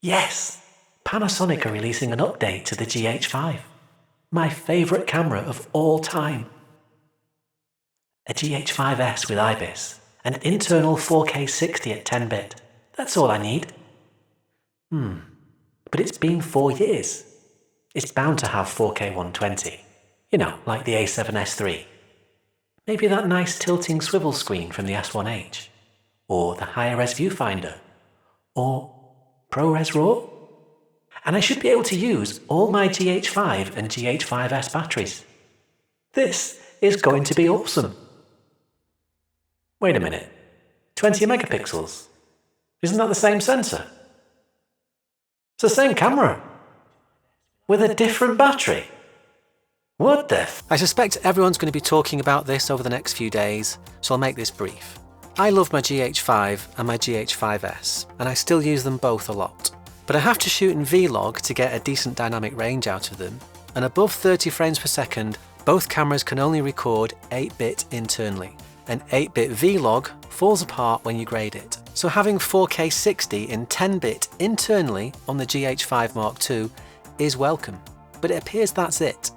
Yes! Panasonic are releasing an update to the GH5. My favourite camera of all time. A GH5S with IBIS, and internal 4K 60 at 10-bit. That's all I need. But it's been 4 years. It's bound to have 4K 120. You know, like the A7S III. Maybe that nice tilting swivel screen from the S1H. Or the higher res viewfinder. Or ProRes RAW. And I should be able to use all my GH5 and GH5S batteries. This is going to be awesome. Wait a minute. 20 megapixels. Isn't that the same sensor? It's the same camera. With a different battery. What the f? I suspect everyone's going to be talking about this over the next few days, so I'll make this brief. I love my GH5 and my GH5S, and I still use them both a lot. But I have to shoot in Vlog to get a decent dynamic range out of them, and above 30 frames per second, both cameras can only record 8-bit internally. And 8-bit Vlog falls apart when you grade it. So having 4K 60 in 10-bit internally on the GH5 Mark II is welcome, but it appears that's it.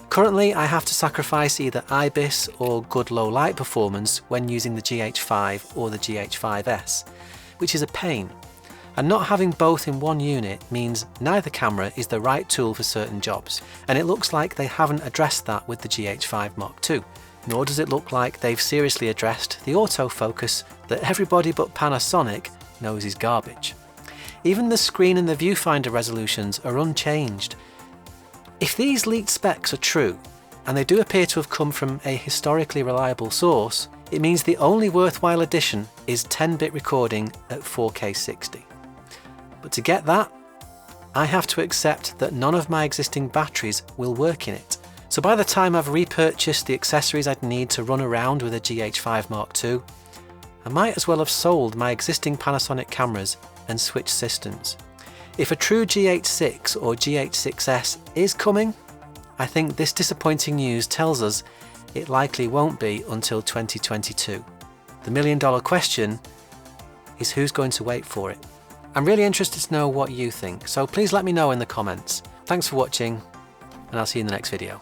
Currently, I have to sacrifice either IBIS or good low light performance when using the GH5 or the GH5S, which is a pain. And not having both in one unit means neither camera is the right tool for certain jobs, and it looks like they haven't addressed that with the GH5 Mark II. Nor does it look like they've seriously addressed the autofocus that everybody but Panasonic knows is garbage. Even the screen and the viewfinder resolutions are unchanged. If these leaked specs are true, and they do appear to have come from a historically reliable source, it means the only worthwhile addition is 10-bit recording at 4K 60. But to get that, I have to accept that none of my existing batteries will work in it. So by the time I've repurchased the accessories I'd need to run around with a GH5 Mark II, I might as well have sold my existing Panasonic cameras and switched systems. If a true GH6 or GH6S is coming, I think this disappointing news tells us it likely won't be until 2022. The million-dollar question is who's going to wait for it? I'm really interested to know what you think, so please let me know in the comments. Thanks for watching, and I'll see you in the next video.